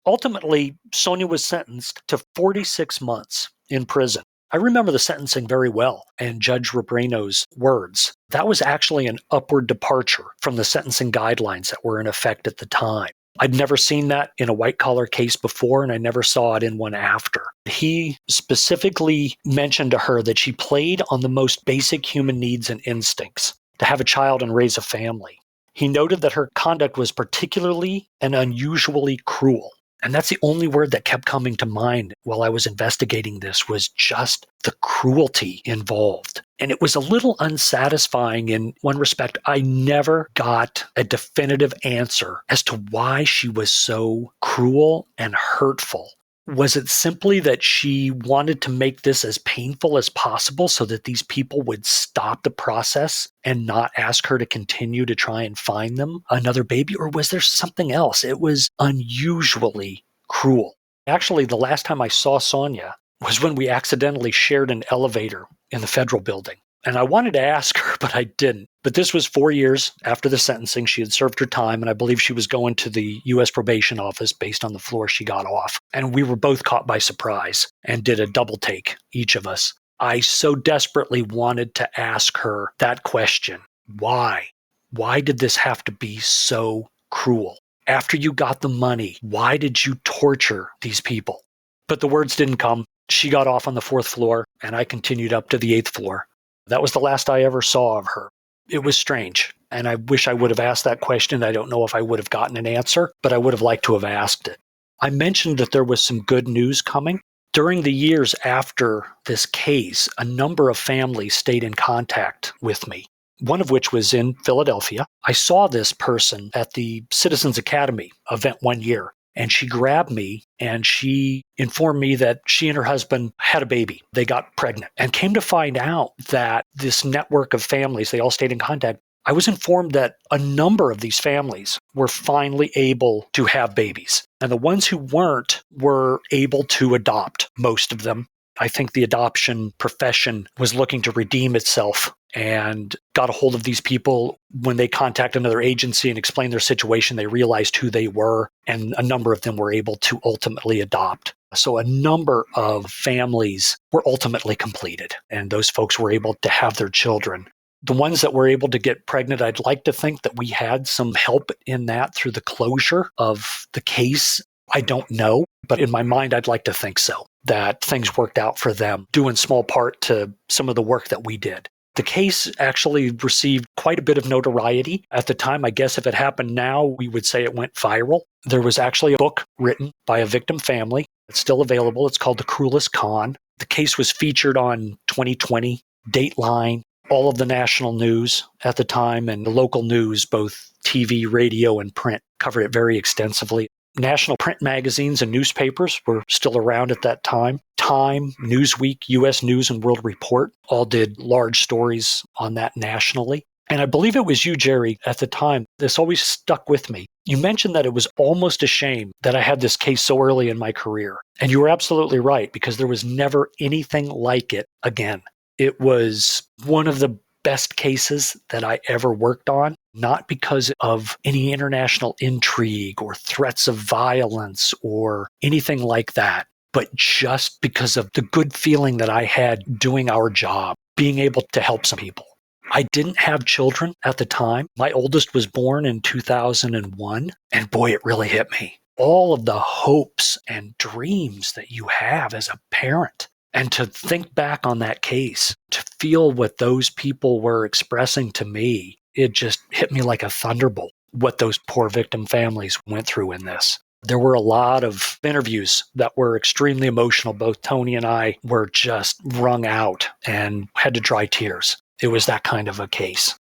S5: Ultimately, Sonia was sentenced to 46 months in prison. I remember the sentencing very well, and Judge Rubino's words. That was actually an upward departure from the sentencing guidelines that were in effect at the time. I'd never seen that in a white-collar case before, and I never saw it in one after. He specifically mentioned to her that she played on the most basic human needs and instincts, to have a child and raise a family. He noted that her conduct was particularly and unusually cruel. And that's the only word that kept coming to mind while I was investigating this, was just the cruelty involved. And it was a little unsatisfying in one respect. I never got a definitive answer as to why she was so cruel and hurtful. Was it simply that she wanted to make this as painful as possible so that these people would stop the process and not ask her to continue to try and find them another baby? Or was there something else? It was unusually cruel. Actually, the last time I saw Sonia was when we accidentally shared an elevator in the federal building. And I wanted to ask her, but I didn't. But this was 4 years after the sentencing. She had served her time, and I believe she was going to the U.S. probation office based on the floor she got off. And we were both caught by surprise and did a double take, each of us. I so desperately wanted to ask her that question. Why? Why did this have to be so cruel? After you got the money, why did you torture these people? But the words didn't come. She got off on the 4th floor, and I continued up to the 8th floor. That was the last I ever saw of her. It was strange, and I wish I would have asked that question. I don't know if I would have gotten an answer, but I would have liked to have asked it. I mentioned that there was some good news coming. During the years after this case, a number of families stayed in contact with me, one of which was in Philadelphia. I saw this person at the Citizens Academy event one year, and she grabbed me and she informed me that she and her husband had a baby. They got pregnant and came to find out that this network of families, they all stayed in contact. I was informed that a number of these families were finally able to have babies. And the ones who weren't were able to adopt, most of them. I think the adoption profession was looking to redeem itself and got a hold of these people. When they contacted another agency and explained their situation, they realized who they were, and a number of them were able to ultimately adopt. So a number of families were ultimately completed, and those folks were able to have their children. The ones that were able to get pregnant, I'd like to think that we had some help in that through the closure of the case. I don't know, but in my mind, I'd like to think so, that things worked out for them, due in small part to some of the work that we did. The case actually received quite a bit of notoriety at the time. I guess if it happened now, we would say it went viral. There was actually a book written by a victim family. It's still available. It's called The Cruelest Con. The case was featured on 2020, Dateline, all of the national news at the time, and the local news, both TV, radio, and print, covered it very extensively. National print magazines and newspapers were still around at that time. Time, Newsweek, U.S. News and World Report all did large stories on that nationally. And I believe it was you, Jerry, at the time. This always stuck with me. You mentioned that it was almost a shame that I had this case so early in my career. And you were absolutely right, because there was never anything like it again. It was one of the best cases that I ever worked on, not because of any international intrigue or threats of violence or anything like that, but just because of the good feeling that I had doing our job, being able to help some people. I didn't have children at the time. My oldest was born in 2001, and boy, it really hit me. All of the hopes and dreams that you have as a parent. And to think back on that case, to feel what those people were expressing to me, it just hit me like a thunderbolt, what those poor victim families went through in this. There were a lot of interviews that were extremely emotional. Both Tony and I were just wrung out and had to dry tears. It was that kind of a case.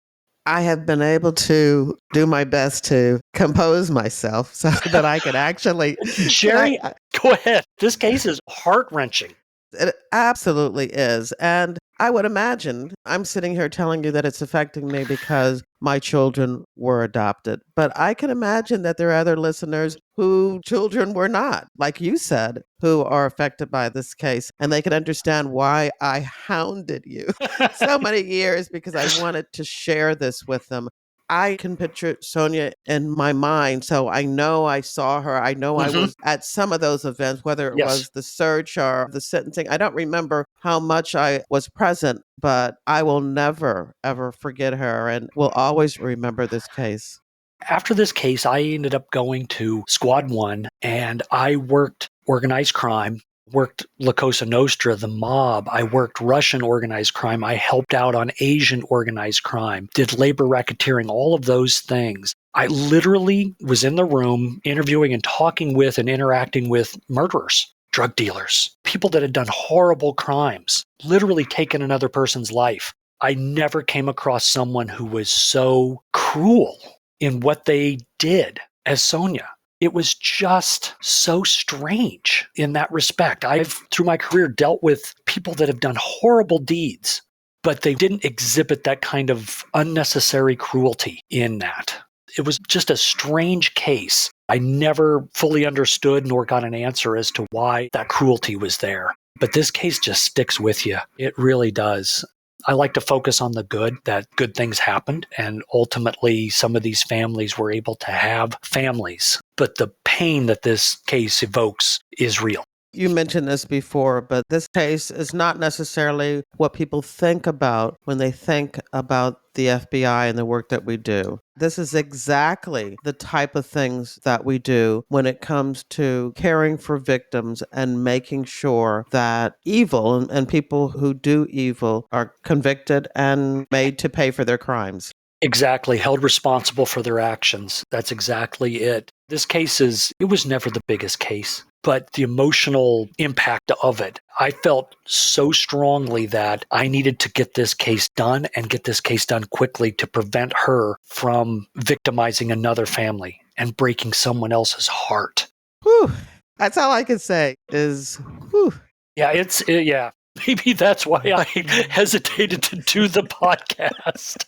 S1: I have been able to do my best to compose myself so that I could actually...
S5: Jerry, go ahead. This case is heart-wrenching.
S1: It absolutely is. And I would imagine I'm sitting here telling you that it's affecting me because my children were adopted. But I can imagine that there are other listeners whose children were not, like you said, who are affected by this case. And they can understand why I hounded you so many years, because I wanted to share this with them. I can picture Sonia in my mind. So I know I saw her. I know I was at some of those events, whether it was the search or the sentencing. I don't remember how much I was present, but I will never, ever forget her and will always remember this case.
S5: After this case, I ended up going to Squad 1, and I worked organized crime, worked La Cosa Nostra, the mob. I worked Russian organized crime. I helped out on Asian organized crime, did labor racketeering, all of those things. I literally was in the room interviewing and talking with and interacting with murderers, drug dealers, people that had done horrible crimes, literally taken another person's life. I never came across someone who was so cruel in what they did as Sonia. It was just so strange in that respect. I've, through my career, dealt with people that have done horrible deeds, but they didn't exhibit that kind of unnecessary cruelty in that. It was just a strange case. I never fully understood nor got an answer as to why that cruelty was there. But this case just sticks with you. It really does. I like to focus on the good, that good things happened, and ultimately some of these families were able to have families. But the pain that this case evokes is real.
S1: You mentioned this before, but this case is not necessarily what people think about when they think about the FBI and the work that we do. This is exactly the type of things that we do when it comes to caring for victims and making sure that evil and people who do evil are convicted and made to pay for their crimes.
S5: Exactly, held responsible for their actions. That's exactly it. This case it was never the biggest case, but the emotional impact of it, I felt so strongly that I needed to get this case done and get this case done quickly to prevent her from victimizing another family and breaking someone else's heart.
S1: Whew. That's all I can say is, whew.
S5: Yeah, yeah. Maybe that's why I hesitated to do the podcast.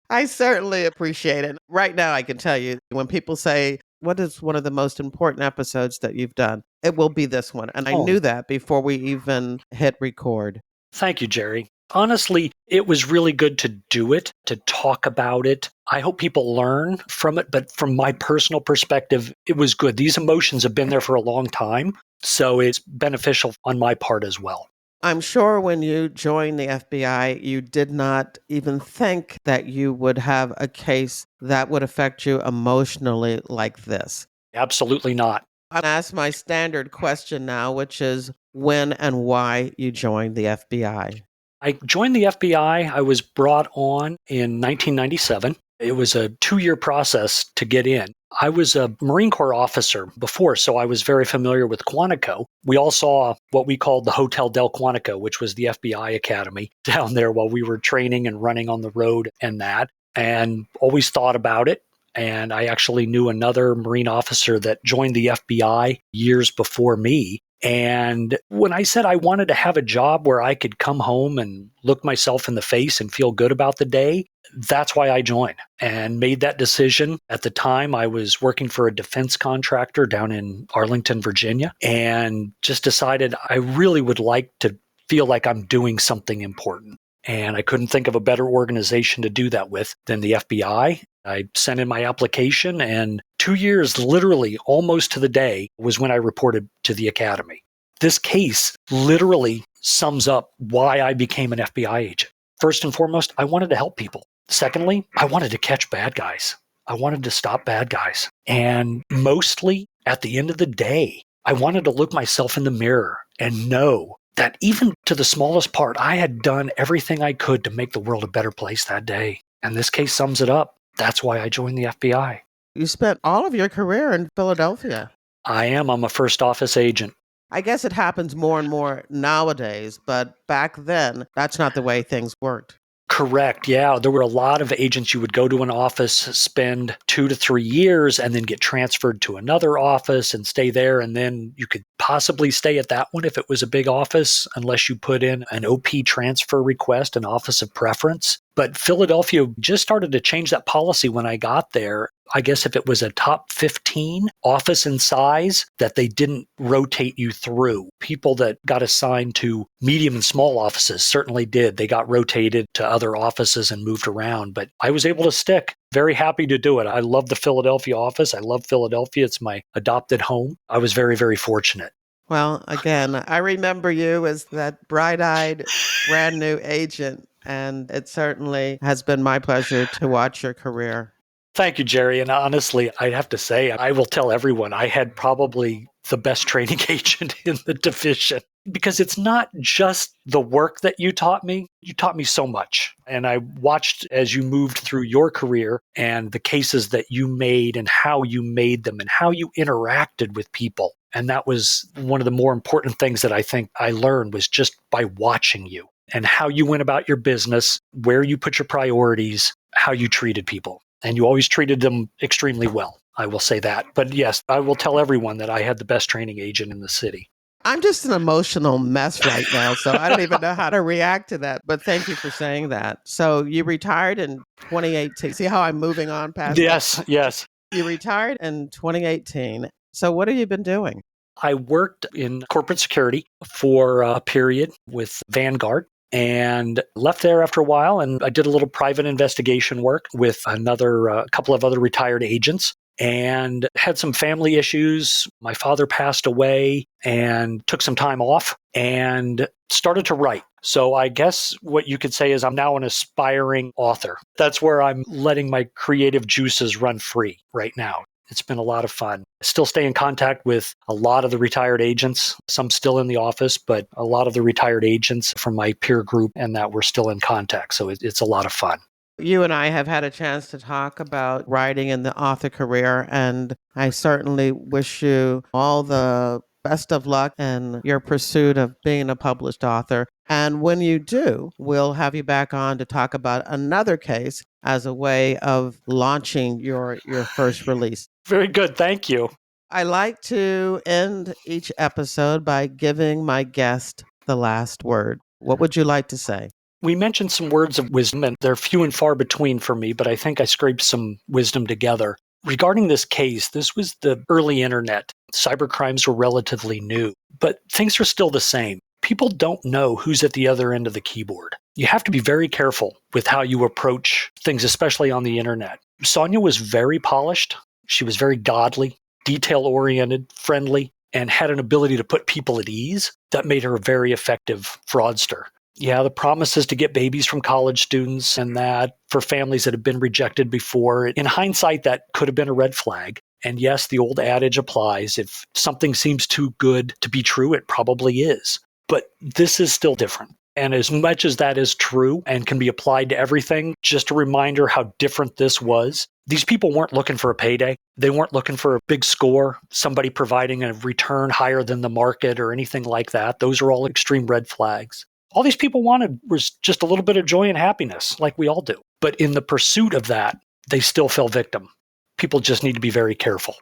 S1: I certainly appreciate it. Right now, I can tell you when people say, what is one of the most important episodes that you've done? It will be this one. And I
S5: Oh,
S1: knew that before we even hit record.
S5: thank you, Jerry. Honestly, it was really good to do it, to talk about it. I hope people learn from it. But from my personal perspective, it was good. These emotions have been there for a long time. So it's beneficial on my part as well.
S1: I'm sure when you joined the FBI, you did not even think that you would have a case that would affect you emotionally like this.
S5: Absolutely not.
S1: I'm going to ask my standard question now, which is when and why you joined the FBI.
S5: I joined the FBI. I was brought on in 1997. It was a 2-year process to get in. I was a Marine Corps officer before, so I was very familiar with Quantico. We all saw what we called the Hotel del Quantico, which was the FBI Academy down there while we were training and running on the road and always thought about it. And I actually knew another Marine officer that joined the FBI years before me. And when I said I wanted to have a job where I could come home and look myself in the face and feel good about the day, that's why I joined and made that decision. At the time, I was working for a defense contractor down in Arlington, Virginia, and just decided I really would like to feel like I'm doing something important. And I couldn't think of a better organization to do that with than the FBI. I sent in my application, and 2 years, literally almost to the day, was when I reported to the academy. This case literally sums up why I became an FBI agent. First and foremost, I wanted to help people. Secondly, I wanted to catch bad guys. I wanted to stop bad guys. And mostly, at the end of the day, I wanted to look myself in the mirror and know that even to the smallest part, I had done everything I could to make the world a better place that day. And this case sums it up. That's why I joined the FBI.
S1: You spent all of your career in Philadelphia.
S5: I'm a first office agent.
S1: I guess it happens more and more nowadays, but back then, that's not the way things worked.
S5: Correct. Yeah. There were a lot of agents. You would go to an office, spend 2 to 3 years, and then get transferred to another office and stay there. And then you could possibly stay at that one if it was a big office, unless you put in an OP transfer request, an office of preference. But Philadelphia just started to change that policy when I got there. I guess if it was a top 15 office in size, that they didn't rotate you through. People that got assigned to medium and small offices certainly did. They got rotated to other offices and moved around. But I was able to stick. Very happy to do it. I love the Philadelphia office. I love Philadelphia. It's my adopted home. I was very, very fortunate.
S1: Well, again, I remember you as that bright-eyed, brand new agent, and it certainly has been my pleasure to watch your career.
S5: Thank you, Jerry. And honestly, I'd have to say, I will tell everyone I had probably the best training agent in the division, because it's not just the work that you taught me. You taught me so much. And I watched as you moved through your career and the cases that you made and how you made them and how you interacted with people. And that was one of the more important things that I think I learned, was just by watching you and how you went about your business, where you put your priorities, how you treated people. And you always treated them extremely well. I will say that. But yes, I will tell everyone that I had the best training agent in the city.
S1: I'm just an emotional mess right now, so I don't even know how to react to that. But thank you for saying that. So you retired in 2018. See how I'm moving on past that?
S5: Yes.
S1: You retired in 2018. So what have you been doing?
S5: I worked in corporate security for a period with Vanguard, and left there after a while. And I did a little private investigation work with another couple of other retired agents, and had some family issues. My father passed away and took some time off and started to write. So I guess what you could say is I'm now an aspiring author. That's where I'm letting my creative juices run free right now. It's been a lot of fun. I still stay in contact with a lot of the retired agents, some still in the office, but a lot of the retired agents from my peer group, and that we're still in contact. So it's a lot of fun.
S1: You and I have had a chance to talk about writing in the author career, and I certainly wish you all the best of luck in your pursuit of being a published author. And when you do, we'll have you back on to talk about another case as a way of launching your first release.
S5: Very good. Thank you.
S1: I like to end each episode by giving my guest the last word. What would you like to say?
S5: We mentioned some words of wisdom, and they're few and far between for me, but I think I scraped some wisdom together. Regarding this case, this was the early internet. Cybercrimes were relatively new, but things are still the same. People don't know who's at the other end of the keyboard. You have to be very careful with how you approach things, especially on the internet. Sonia was very polished. She was very godly, detail-oriented, friendly, and had an ability to put people at ease that made her a very effective fraudster. Yeah, the promises to get babies from college students and that for families that have been rejected before. In hindsight, that could have been a red flag. And yes, the old adage applies. If something seems too good to be true, it probably is. But this is still different. And as much as that is true and can be applied to everything, just a reminder how different this was. These people weren't looking for a payday. They weren't looking for a big score, somebody providing a return higher than the market or anything like that. Those are all extreme red flags. All these people wanted was just a little bit of joy and happiness, like we all do. But in the pursuit of that, they still fell victim. People just need to be very careful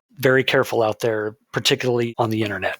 S5: out there, particularly on the internet.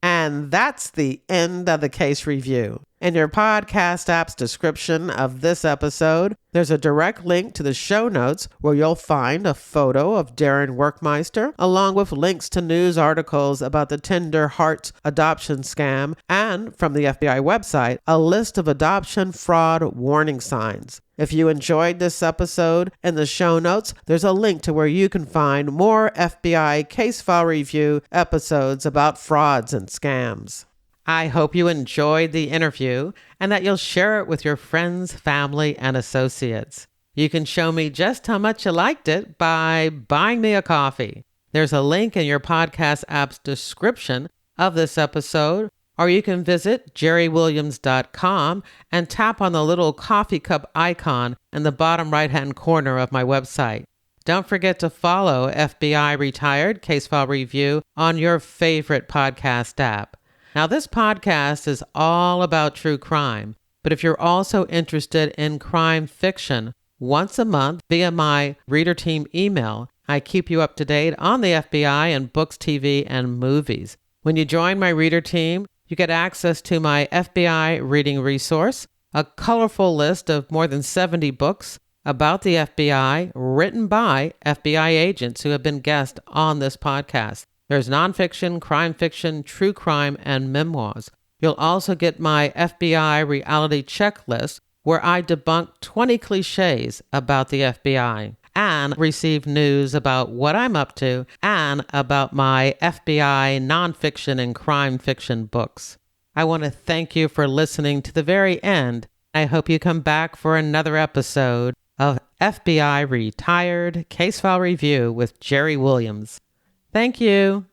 S1: And that's the end of the case review. In your podcast app's description of this episode, there's a direct link to the show notes where you'll find a photo of Darin Werkmeister, along with links to news articles about the Tender Hearts adoption scam, and from the FBI website, a list of adoption fraud warning signs. If you enjoyed this episode, in the show notes, there's a link to where you can find more FBI case file review episodes about frauds and scams. I hope you enjoyed the interview and that you'll share it with your friends, family, and associates. You can show me just how much you liked it by buying me a coffee. There's a link in your podcast app's description of this episode, or you can visit jerrywilliams.com and tap on the little coffee cup icon in the bottom right-hand corner of my website. Don't forget to follow FBI Retired Case File Review on your favorite podcast app. Now, this podcast is all about true crime, but if you're also interested in crime fiction, once a month via my reader team email, I keep you up to date on the FBI and books, TV, and movies. When you join my reader team, you get access to my FBI reading resource, a colorful list of more than 70 books about the FBI written by FBI agents who have been guests on this podcast. There's nonfiction, crime fiction, true crime, and memoirs. You'll also get my FBI reality checklist where I debunk 20 cliches about the FBI and receive news about what I'm up to and about my FBI nonfiction and crime fiction books. I want to thank you for listening to the very end. I hope you come back for another episode of FBI Retired Case File Review with Jerry Williams. Thank you.